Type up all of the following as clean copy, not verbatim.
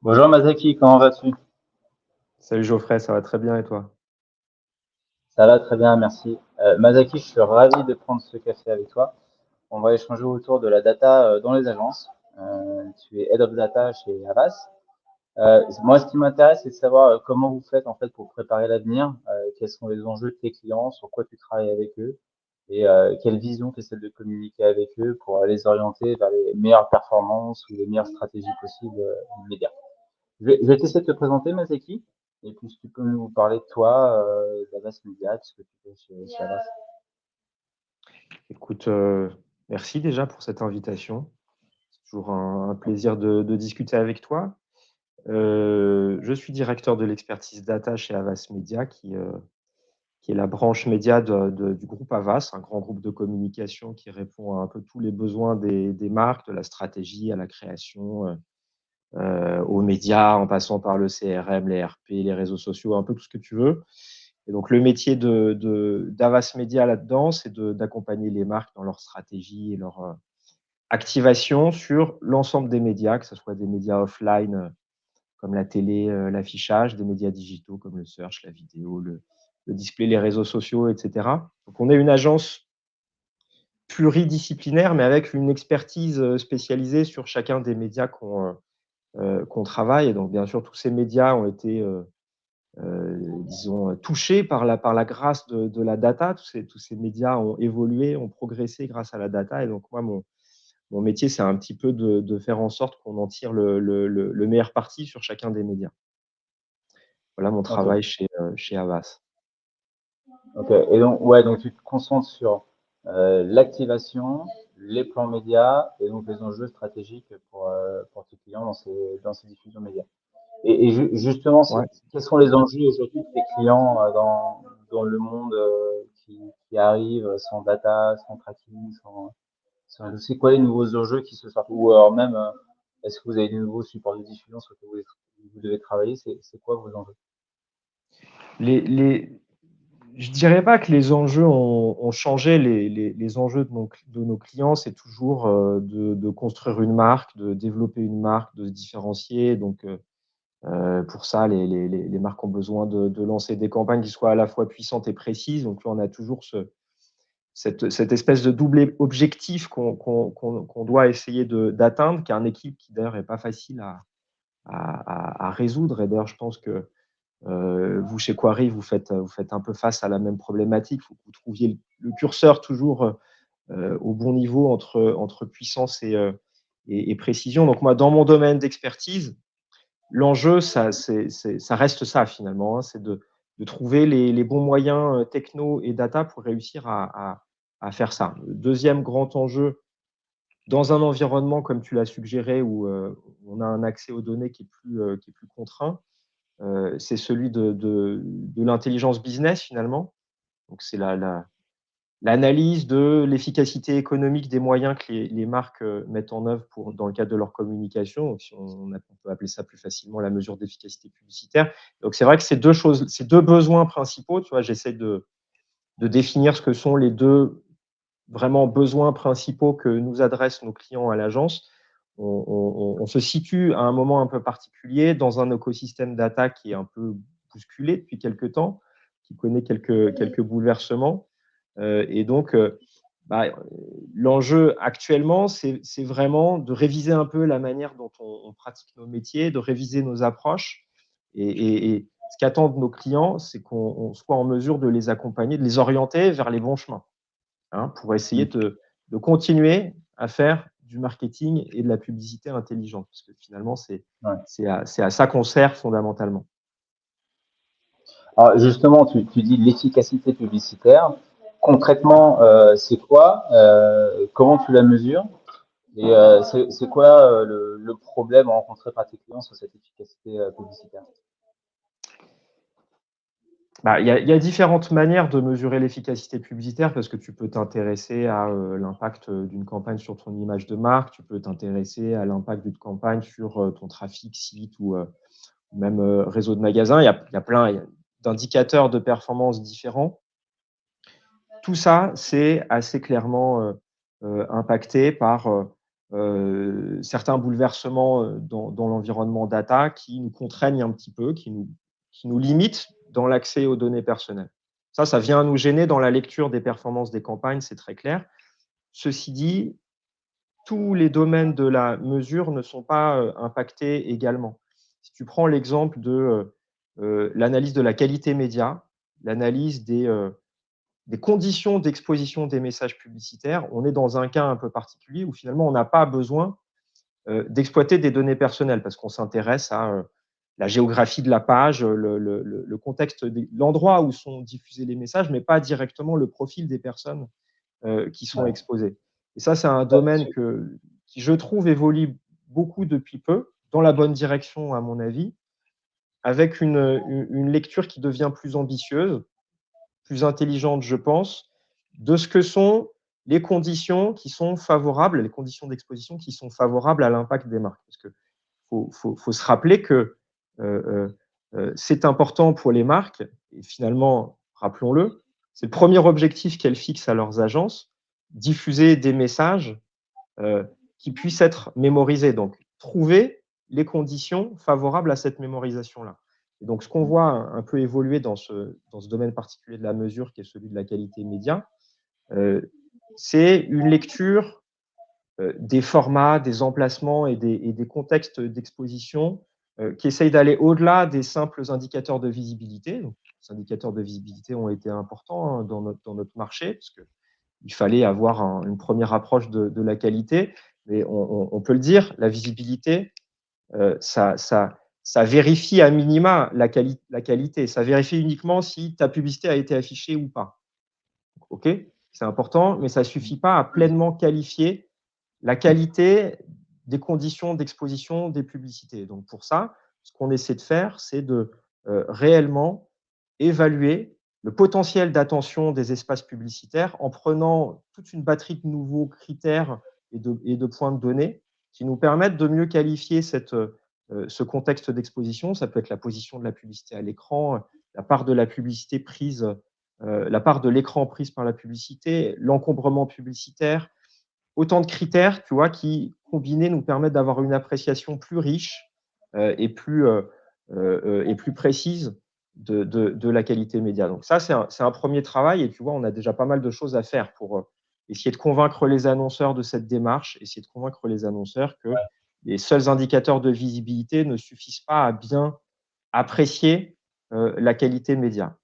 Bonjour Mazaki, comment vas-tu? Salut Geoffrey, ça va très bien et toi? Ça va très bien, merci. Mazaki, je suis ravi de prendre ce café avec toi. On va échanger autour de la data dans les agences. Tu es Head of Data chez Havas. Moi, ce qui m'intéresse, c'est de savoir comment vous faites en fait pour préparer l'avenir, quels sont les enjeux de tes clients, sur quoi tu travailles avec eux, et quelle vision tu essaies de communiquer avec eux pour les orienter vers les meilleures performances ou les meilleures stratégies possibles immédiates. Je vais t'essayer de te présenter, Mazeki, et puis si tu peux nous parler de toi, d'Avas Media, de ce que tu fais chez Avas. Écoute, merci déjà pour cette invitation. C'est toujours un plaisir de discuter avec toi. Je suis directeur de l'expertise data chez Havas Media, qui est la branche média du groupe Havas, un grand groupe de communication qui répond à un peu tous les besoins des marques, de la stratégie à la création, aux médias, en passant par le CRM, les RP, les réseaux sociaux, un peu tout ce que tu veux. Et donc, le métier d'Avas Media là-dedans, c'est d'accompagner les marques dans leur stratégie et leur activation sur l'ensemble des médias, que ce soit des médias offline comme la télé, l'affichage, des médias digitaux comme le search, la vidéo, le display, les réseaux sociaux, etc. Donc, on est une agence pluridisciplinaire, mais avec une expertise spécialisée sur chacun des médias qu'on travaille. Et donc, bien sûr, tous ces médias ont été disons, touchés par la grâce de la data. Tous ces médias ont évolué, ont progressé grâce à la data. Et donc, moi, mon métier, c'est un petit peu de faire en sorte qu'on en tire le meilleur parti sur chacun des médias. Voilà mon Ok, travail chez Havas. ok. Et donc, ouais, donc tu te concentres sur l'activation, les plans médias et donc les enjeux stratégiques pour tes clients dans ces diffusions médias. Justement, Ouais. quels sont les enjeux aujourd'hui de tes clients dans le monde qui arrive sans data, sans tracking, c'est quoi les nouveaux enjeux qui se sortent? Ou alors même, est-ce que vous avez des nouveaux supports de diffusion sur lesquels vous devez travailler? C'est quoi vos enjeux? Les, les, je dirais pas que les enjeux ont changé. Les enjeux de nos clients, c'est toujours de construire une marque, de développer une marque, de se différencier. Donc, pour ça, les marques ont besoin de lancer des campagnes qui soient à la fois puissantes et précises. Donc là, on a toujours cette espèce de double objectif qu'on doit essayer d'atteindre, qui est une équipe qui d'ailleurs n'est pas facile à résoudre. Et d'ailleurs, je pense que vous, chez Quarry, vous faites un peu face à la même problématique. Il faut que vous trouviez le curseur toujours au bon niveau entre puissance et précision. Donc moi, dans mon domaine d'expertise, l'enjeu, ça reste ça finalement, hein, c'est de trouver les bons moyens techno et data pour réussir à faire ça. Le deuxième grand enjeu, dans un environnement comme tu l'as suggéré, où on a un accès aux données qui est plus contraint, c'est celui de l'intelligence business finalement. Donc c'est l'analyse de l'efficacité économique des moyens que les marques mettent en œuvre dans le cadre de leur communication. Donc, si on peut appeler ça plus facilement la mesure d'efficacité publicitaire. Donc, c'est vrai que ces deux besoins principaux, tu vois, j'essaie de définir ce que sont les deux vraiment besoins principaux que nous adressent nos clients à l'agence. On se situe à un moment un peu particulier dans un écosystème data qui est un peu bousculé depuis quelques temps, qui connaît quelques bouleversements. Et donc, bah, l'enjeu actuellement, c'est vraiment de réviser un peu la manière dont on pratique nos métiers, de réviser nos approches. Et ce qu'attendent nos clients, c'est qu'on soit en mesure de les accompagner, de les orienter vers les bons chemins, hein, pour essayer Hmm. de continuer à faire du marketing et de la publicité intelligente. Parce que finalement, Ouais. c'est à ça qu'on sert fondamentalement. Alors justement, tu dis l'efficacité publicitaire. Concrètement, c'est quoi? Comment tu la mesures? Et c'est quoi le problème rencontré par tes clients sur cette efficacité publicitaire? Bah, il y a différentes manières de mesurer l'efficacité publicitaire parce que tu peux t'intéresser à l'impact d'une campagne sur ton image de marque, tu peux t'intéresser à l'impact d'une campagne sur ton trafic site ou même réseau de magasins. Il y a plein d'indicateurs de performance différents. Tout ça, c'est assez clairement impacté par certains bouleversements dans l'environnement data qui nous contraignent un petit peu, qui nous limitent dans l'accès aux données personnelles. Ça vient nous gêner dans la lecture des performances des campagnes, c'est très clair. Ceci dit, tous les domaines de la mesure ne sont pas impactés également. Si tu prends l'exemple de l'analyse de la qualité média, l'analyse des conditions d'exposition des messages publicitaires, on est dans un cas un peu particulier où finalement on n'a pas besoin d'exploiter des données personnelles parce qu'on s'intéresse à la géographie de la page, le contexte, l'endroit où sont diffusés les messages, mais pas directement le profil des personnes qui sont exposées. Et ça, c'est un domaine qui, je trouve, évolue beaucoup depuis peu, dans la bonne direction, à mon avis, avec une lecture qui devient plus ambitieuse, plus intelligente, je pense, de ce que sont les conditions qui sont favorables, les conditions d'exposition qui sont favorables à l'impact des marques. Parce qu'il faut se rappeler que c'est important pour les marques, et finalement, rappelons-le, c'est le premier objectif qu'elles fixent à leurs agences, diffuser des messages qui puissent être mémorisés. Donc, trouver les conditions favorables à cette mémorisation-là. Et donc, ce qu'on voit un peu évoluer dans ce domaine particulier de la mesure, qui est celui de la qualité média, c'est une lecture des formats, des emplacements et des contextes d'exposition qui essayent d'aller au-delà des simples indicateurs de visibilité. Donc, les indicateurs de visibilité ont été importants dans notre marché, parce qu'il fallait avoir une première approche de la qualité. Mais on peut le dire, la visibilité, ça vérifie à minima la qualité. Ça vérifie uniquement si ta publicité a été affichée ou pas. OK, c'est important, mais ça ne suffit pas à pleinement qualifier la qualité des conditions d'exposition des publicités. Donc pour ça, ce qu'on essaie de faire, c'est de réellement évaluer le potentiel d'attention des espaces publicitaires en prenant toute une batterie de nouveaux critères et de points de données qui nous permettent de mieux qualifier ce contexte d'exposition. Ça peut être la position de la publicité à l'écran, la part de la publicité prise, la part de l'écran prise par la publicité, l'encombrement publicitaire, autant de critères, tu vois, qui, combinés, nous permettent d'avoir une appréciation plus riche et plus précise de la qualité média. Donc ça, c'est un premier travail et tu vois, on a déjà pas mal de choses à faire pour essayer de convaincre les annonceurs de cette démarche, essayer de convaincre les annonceurs que les seuls indicateurs de visibilité ne suffisent pas à bien apprécier la qualité média.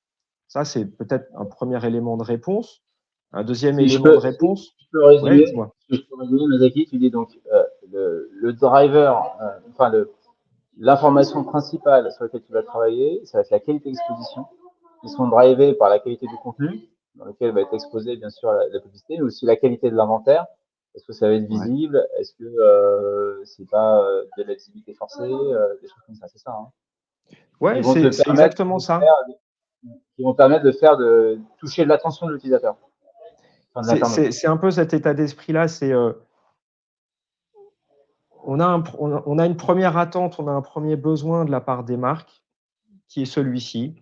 Ça, c'est peut-être un premier élément de réponse. Un deuxième élément de réponse. Si je peux résumer, Mazaki, tu dis donc le driver, enfin l'information principale sur laquelle tu vas travailler, ça va être la qualité d'exposition, qui sont drivés par la qualité du contenu, dans lequel va être exposée bien sûr la publicité, mais aussi la qualité de l'inventaire. Est-ce que ça va être visible? Est-ce que c'est pas de la visibilité forcée, des choses comme ça, c'est ça, hein? Ouais, c'est exactement ça. Qui vont permettre de toucher l'attention de l'utilisateur. C'est un peu cet état d'esprit-là. On a une première attente, on a un premier besoin de la part des marques, qui est celui-ci: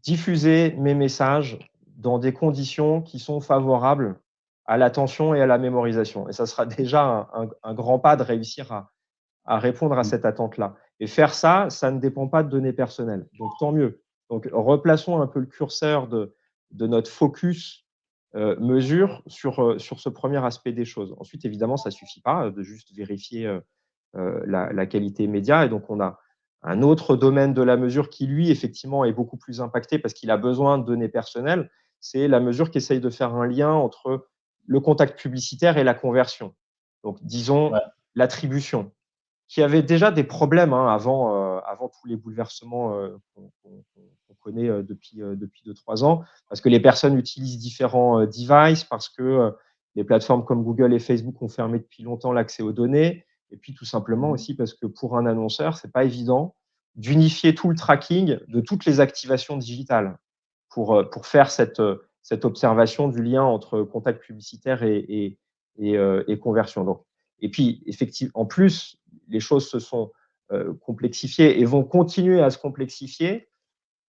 diffuser mes messages dans des conditions qui sont favorables à l'attention et à la mémorisation. Et ça sera déjà un grand pas de réussir à répondre à cette attente-là. Et faire ça, ça ne dépend pas de données personnelles. Donc, tant mieux. Donc, replaçons un peu le curseur de notre focus mesure sur ce premier aspect des choses. Ensuite, évidemment, ça ne suffit pas de juste vérifier la qualité média. Et donc, on a un autre domaine de la mesure qui, lui, effectivement, est beaucoup plus impacté parce qu'il a besoin de données personnelles. C'est la mesure qui essaye de faire un lien entre le contact publicitaire et la conversion. Donc, disons, l'attribution, qui avait déjà des problèmes avant tous les bouleversements qu'on connaît depuis 2-3 ans, parce que les personnes utilisent différents devices, parce que les plateformes comme Google et Facebook ont fermé depuis longtemps l'accès aux données, et puis tout simplement aussi parce que pour un annonceur, c'est pas évident d'unifier tout le tracking de toutes les activations digitales pour faire cette observation du lien entre contact publicitaire et conversion. Donc, et puis, effectivement, en plus, les choses se sont complexifiées et vont continuer à se complexifier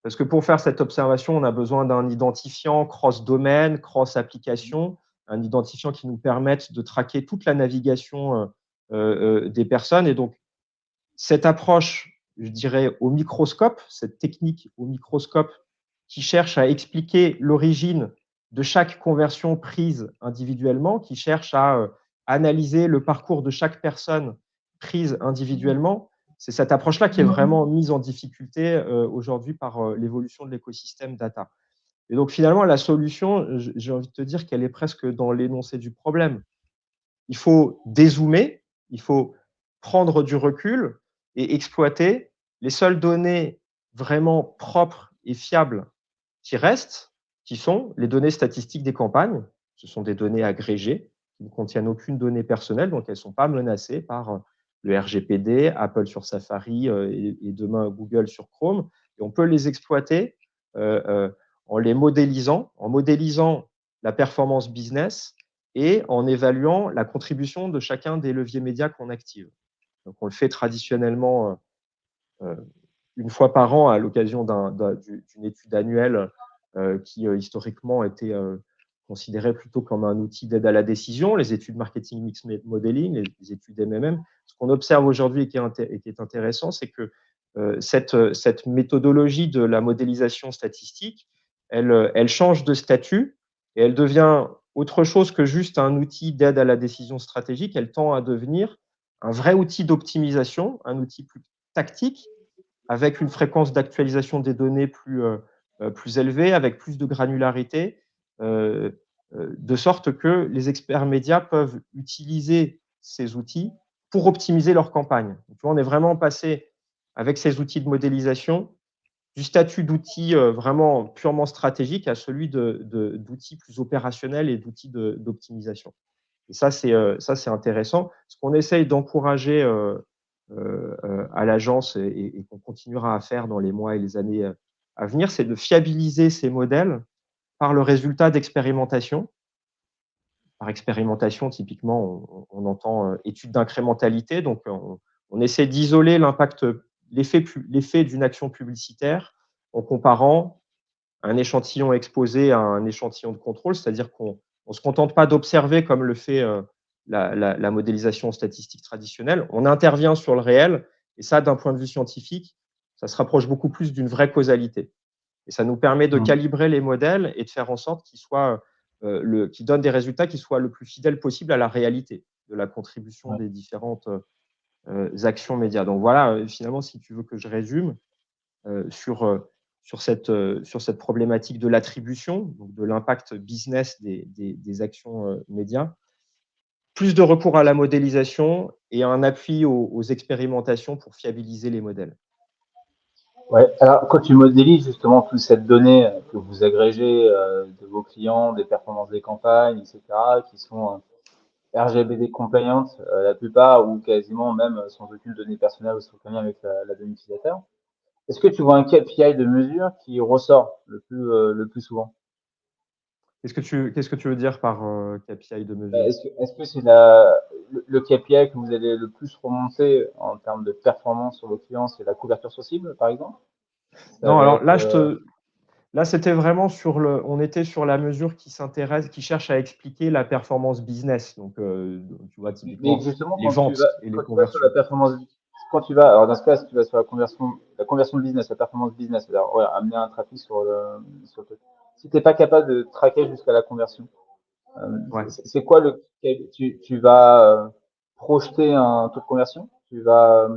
parce que pour faire cette observation, on a besoin d'un identifiant cross-domaine, cross-application, un identifiant qui nous permette de traquer toute la navigation des personnes. Et donc, cette approche, je dirais, au microscope, cette technique au microscope qui cherche à expliquer l'origine de chaque conversion prise individuellement, qui cherche à analyser le parcours de chaque personne prise individuellement, c'est cette approche-là qui est vraiment mise en difficulté aujourd'hui par l'évolution de l'écosystème data. Et donc finalement, la solution, j'ai envie de te dire qu'elle est presque dans l'énoncé du problème. Il faut dézoomer, il faut prendre du recul et exploiter les seules données vraiment propres et fiables qui restent, qui sont les données statistiques des campagnes. Ce sont des données agrégées qui ne contiennent aucune donnée personnelle, donc elles ne sont pas menacées par le RGPD, Apple sur Safari et demain Google sur Chrome. Et on peut les exploiter en les modélisant, en modélisant la performance business et en évaluant la contribution de chacun des leviers médias qu'on active. Donc on le fait traditionnellement une fois par an à l'occasion d'une étude annuelle qui historiquement était considérée plutôt comme un outil d'aide à la décision, les études marketing mix modeling, les études MMM. Ce qu'on observe aujourd'hui et qui est intéressant, c'est que cette méthodologie de la modélisation statistique, elle change de statut et elle devient autre chose que juste un outil d'aide à la décision stratégique. Elle tend à devenir un vrai outil d'optimisation, un outil plus tactique, avec une fréquence d'actualisation des données plus élevée, avec plus de granularité, de sorte que les experts médias peuvent utiliser ces outils pour optimiser leur campagne. Donc, on est vraiment passé, avec ces outils de modélisation, du statut d'outil vraiment purement stratégique à celui d'outils plus opérationnels et d'outils d'optimisation. Et ça, c'est intéressant. Ce qu'on essaye d'encourager à l'agence et qu'on continuera à faire dans les mois et les années à venir, c'est de fiabiliser ces modèles par le résultat d'expérimentation. Par expérimentation, typiquement, on entend étude d'incrémentalité. Donc, on essaie d'isoler l'impact, l'effet d'une action publicitaire en comparant un échantillon exposé à un échantillon de contrôle, c'est-à-dire qu'on ne se contente pas d'observer comme le fait la modélisation statistique traditionnelle. On intervient sur le réel et ça, d'un point de vue scientifique, ça se rapproche beaucoup plus d'une vraie causalité. Et ça nous permet de calibrer les modèles et de faire en sorte qu'ils donnent des résultats qui soient le plus fidèles possible à la réalité de la contribution des différentes actions médias. Donc voilà, finalement, si tu veux que je résume sur cette problématique de l'attribution, donc de l'impact business des actions médias, plus de recours à la modélisation et un appui aux expérimentations pour fiabiliser les modèles. Ouais. Alors, quand tu modélises justement toute cette donnée que vous agrégez de vos clients, des performances des campagnes, etc., qui sont RGPD compliant, la plupart ou quasiment même sans aucune donnée personnelle ou sans aucun lien avec la donnée utilisateur, est-ce que tu vois un KPI de mesure qui ressort le plus souvent? Qu'est-ce que tu veux dire par KPI de mesure? Est-ce que c'est le KPI que vous allez le plus remonter en termes de performance sur vos clients, c'est la couverture sur cible, par exemple? Ça Non, va alors être, là, c'était vraiment on était sur la mesure qui cherche à expliquer la performance business. Donc, tu vois, mais typiquement, justement, les ventes et les quand tu vas sur la conversions. performance, alors dans ce cas, si tu vas sur la conversion de business, la performance business, c'est-à-dire ouais, amener un trafic sur le truc. Si t'es pas capable de traquer jusqu'à la conversion, Ouais. c'est quoi tu vas projeter un taux de conversion? Tu vas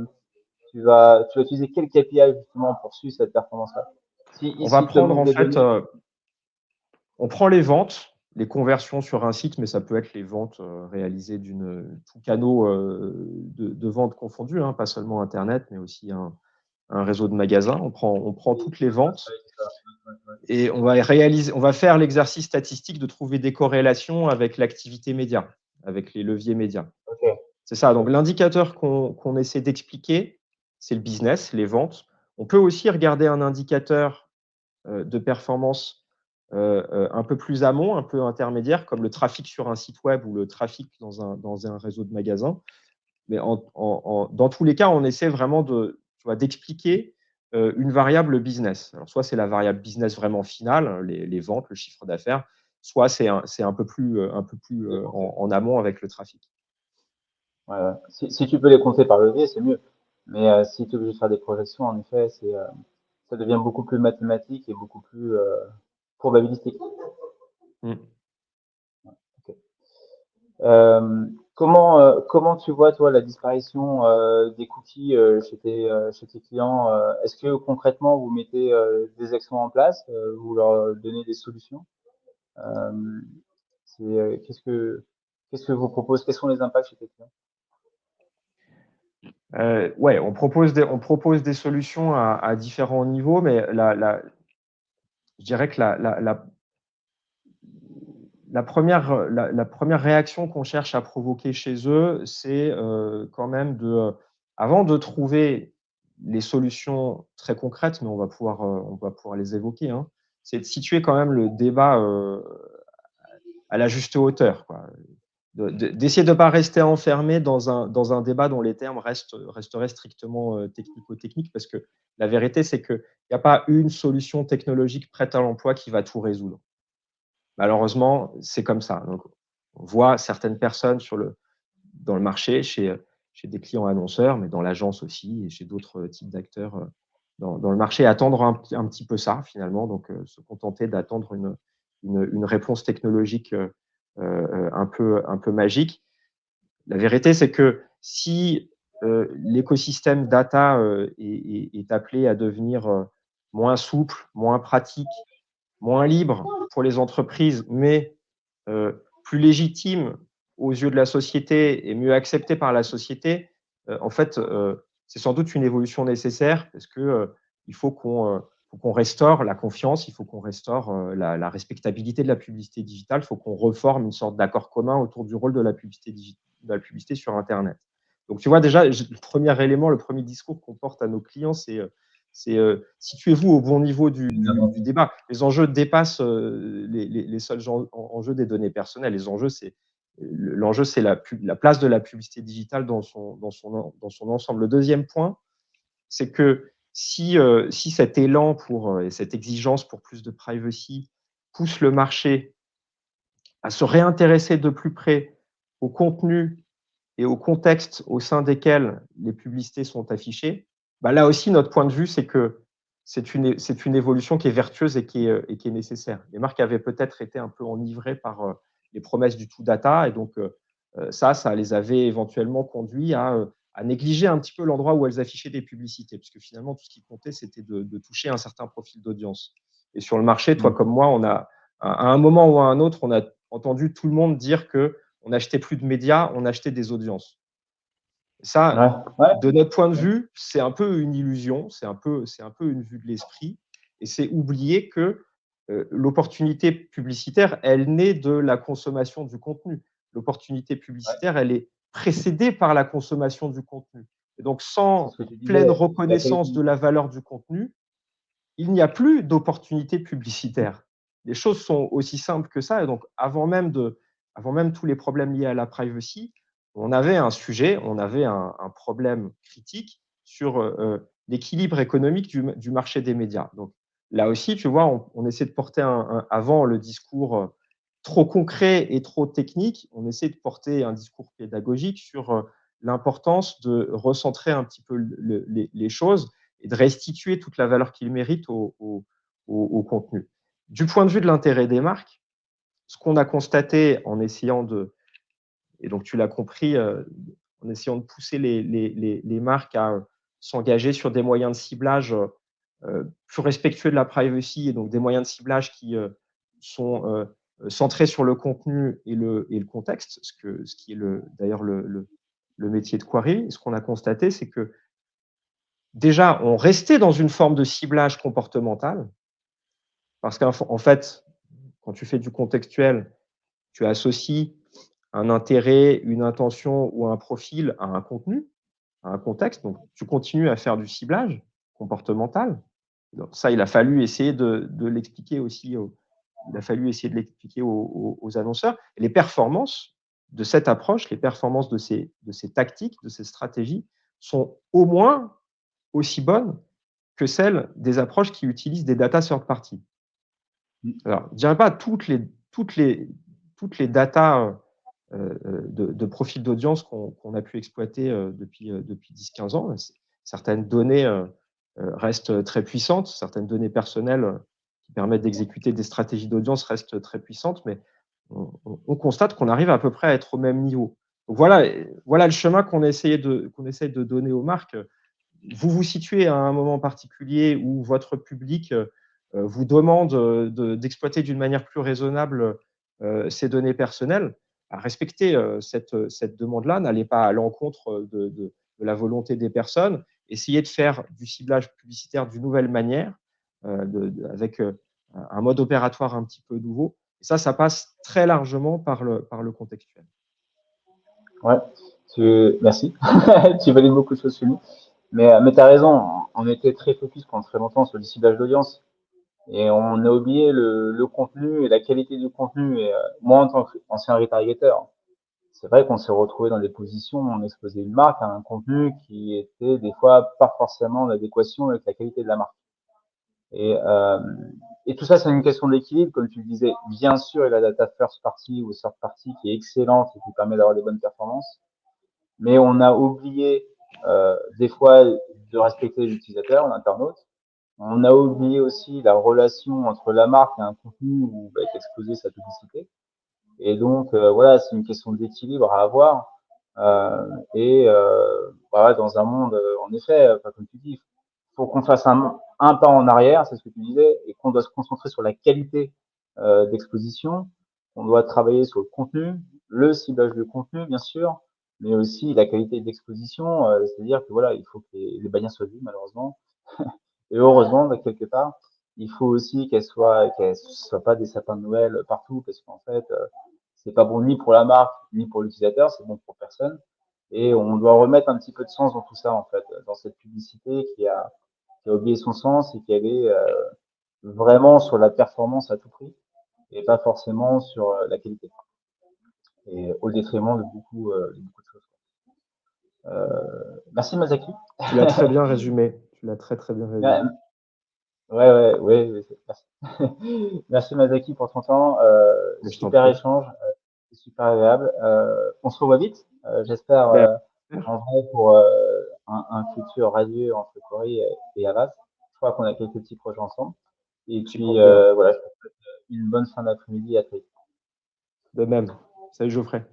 utiliser quel KPI justement pour suivre cette performance-là? Si On va ici, il te prendre manque en des fait, données, on prend les ventes, les conversions sur un site, mais ça peut être les ventes réalisées tout canaux de vente confondus, hein, pas seulement Internet, mais aussi un réseau de magasins. On prend toutes les ventes et on va faire l'exercice statistique de trouver des corrélations avec l'activité média, avec les leviers médias. ok. C'est ça. Donc, l'indicateur qu'on essaie d'expliquer, c'est le business, les ventes. On peut aussi regarder un indicateur de performance un peu plus amont, un peu intermédiaire, comme le trafic sur un site web ou le trafic dans un réseau de magasins. Mais dans tous les cas, on essaie vraiment d'expliquer une variable business. Alors, soit c'est la variable business vraiment finale, les ventes, le chiffre d'affaires, soit c'est un peu plus en amont avec le trafic. Ouais, ouais. Si tu peux les compter par levier, c'est mieux. Mais si tu es obligé de faire des projections, en effet, ça devient beaucoup plus mathématique et beaucoup plus probabilistique. Mm. Ok. Comment tu vois, toi, la disparition des cookies chez tes clients? Est-ce que concrètement, vous mettez des actions en place, vous leur donnez des solutions? Euh, qu'est-ce que vous proposez? Quels sont les impacts chez tes clients? Ouais, on propose des solutions à différents niveaux, mais je dirais que la première réaction qu'on cherche à provoquer chez eux, c'est quand même avant de trouver les solutions très concrètes, mais on va pouvoir les évoquer, hein, c'est de situer quand même le débat à la juste hauteur, quoi. D'essayer de ne pas rester enfermé dans un débat dont les termes resteraient strictement technico-techniques, parce que la vérité, c'est qu'il n'y a pas une solution technologique prête à l'emploi qui va tout résoudre. Malheureusement, c'est comme ça. Donc, on voit certaines personnes dans le marché, chez des clients annonceurs, mais dans l'agence aussi, et chez d'autres types d'acteurs dans le marché, attendre un petit peu ça, finalement, donc se contenter d'attendre une réponse technologique un peu magique. La vérité, c'est que si l'écosystème data est appelé à devenir moins souple, moins pratique, moins libre pour les entreprises, mais plus légitime aux yeux de la société et mieux accepté par la société, en fait, c'est sans doute une évolution nécessaire parce que faut qu'on restaure la confiance, il faut qu'on restaure la respectabilité de la publicité digitale, il faut qu'on reforme une sorte d'accord commun autour du rôle de la publicité sur Internet. Donc, tu vois, déjà, le premier élément, le premier discours qu'on porte à nos clients, c'est situez-vous au bon niveau du débat. Les enjeux dépassent les seuls enjeux des données personnelles. L'enjeu, c'est la place de la publicité digitale dans son ensemble. Le deuxième point, c'est que si cet élan et cette exigence pour plus de privacy pousse le marché à se réintéresser de plus près au contenu et au contexte au sein desquels les publicités sont affichées, bah là aussi, notre point de vue, c'est que c'est une évolution qui est vertueuse et qui est nécessaire. Les marques avaient peut-être été un peu enivrées par les promesses du tout data, et donc ça les avait éventuellement conduits à négliger un petit peu l'endroit où elles affichaient des publicités, puisque finalement, tout ce qui comptait, c'était de toucher un certain profil d'audience. Et sur le marché, toi comme moi, à un moment ou à un autre, on a entendu tout le monde dire que on n'achetait plus de médias, on achetait des audiences. Ça, Ouais, ouais. de notre point de vue, c'est un peu une illusion, c'est un peu une vue de l'esprit, et c'est oublier que l'opportunité publicitaire, elle naît de la consommation du contenu. L'opportunité publicitaire, elle est précédée par la consommation du contenu. Et donc, C'est sans ce que tu pleine disais. La reconnaissance qualité. de la valeur du contenu, il n'y a plus d'opportunité publicitaire. Les choses sont aussi simples que ça. Et donc, avant même tous les problèmes liés à la privacy, on avait un sujet, on avait un problème critique sur l'équilibre économique du marché des médias. Donc, là aussi, tu vois, on essaie de porter avant le discours trop concret et trop technique, on essaie de porter un discours pédagogique sur l'importance de recentrer un petit peu les choses et de restituer toute la valeur qu'il mérite au contenu. Du point de vue de l'intérêt des marques, ce qu'on a constaté en essayant et donc tu l'as compris, en essayant de pousser les marques à s'engager sur des moyens de ciblage plus respectueux de la privacy, et donc des moyens de ciblage qui sont centrés sur le contenu et le contexte, ce qui est d'ailleurs le métier de Quarry. Et ce qu'on a constaté, c'est que déjà, on restait dans une forme de ciblage comportemental, parce qu'en fait, quand tu fais du contextuel, tu associes un intérêt, une intention ou un profil à un contenu, à un contexte. Donc, tu continues à faire du ciblage comportemental. Donc, ça, il a fallu essayer de l'expliquer aussi. Il a fallu essayer de l'expliquer aux annonceurs. Et les performances de cette approche, les performances de ces tactiques, de ces stratégies, sont au moins aussi bonnes que celles des approches qui utilisent des data third party. Alors, je ne dirais pas toutes les data de profils d'audience qu'on a pu exploiter depuis 10-15 ans. Certaines données restent très puissantes, certaines données personnelles qui permettent d'exécuter des stratégies d'audience restent très puissantes, mais on constate qu'on arrive à peu près à être au même niveau. Donc voilà le chemin qu'on essaye de donner aux marques. Vous vous situez à un moment particulier où votre public vous demande d'exploiter d'une manière plus raisonnable ces données personnelles. À respecter cette demande-là, n'allez pas à l'encontre de la volonté des personnes. Essayez de faire du ciblage publicitaire d'une nouvelle manière, avec un mode opératoire un petit peu nouveau. Et ça passe très largement par le contextuel. Ouais, merci. Tu valides beaucoup de choses chez nous. Mais tu as raison, on était très focus pendant très longtemps sur le ciblage d'audience. Et on a oublié le contenu et la qualité du contenu. Et moi, en tant qu'ancien retargeteur, c'est vrai qu'on s'est retrouvé dans des positions où on exposait une marque à un contenu qui était des fois pas forcément en adéquation avec la qualité de la marque. Et, euh, et tout ça, c'est une question d'équilibre, comme tu le disais. Bien sûr, il y a la data first party ou third party qui est excellente et qui permet d'avoir des bonnes performances. Mais on a oublié des fois de respecter les utilisateurs, l'internaute. On a oublié aussi la relation entre la marque et un contenu où va être exposée sa publicité. Et donc, voilà, c'est une question d'équilibre à avoir. Voilà, dans un monde, en effet, comme tu dis, il faut qu'on fasse un pas en arrière, c'est ce que tu disais, et qu'on doit se concentrer sur la qualité d'exposition. On doit travailler sur le contenu, le ciblage de contenu, bien sûr, mais aussi la qualité d'exposition. C'est-à-dire que voilà, il faut que les bannières soient vues, malheureusement. Et heureusement, quelque part, il faut aussi qu'elles soient pas des sapins de Noël partout, parce qu'en fait, c'est pas bon ni pour la marque, ni pour l'utilisateur, c'est bon pour personne. Et on doit remettre un petit peu de sens dans tout ça, en fait, dans cette publicité qui a oublié son sens et qui allait vraiment sur la performance à tout prix et pas forcément sur la qualité. Et au détriment de beaucoup de choses. Merci Masaki. Tu l'as très bien résumé. Tu l'as très, très bien résumé. Ouais, merci. Merci Masaki pour ton temps. Mais je t'en Super prie. échange, c'est super agréable. On se revoit vite, j'espère, Ben, en vrai, pour un futur radieux entre Corée et Havas. Je crois qu'on a quelques petits projets ensemble. Et j'y puis, compte bien. voilà, je te souhaite une bonne fin d'après-midi. À très vite. De même. Salut Geoffrey.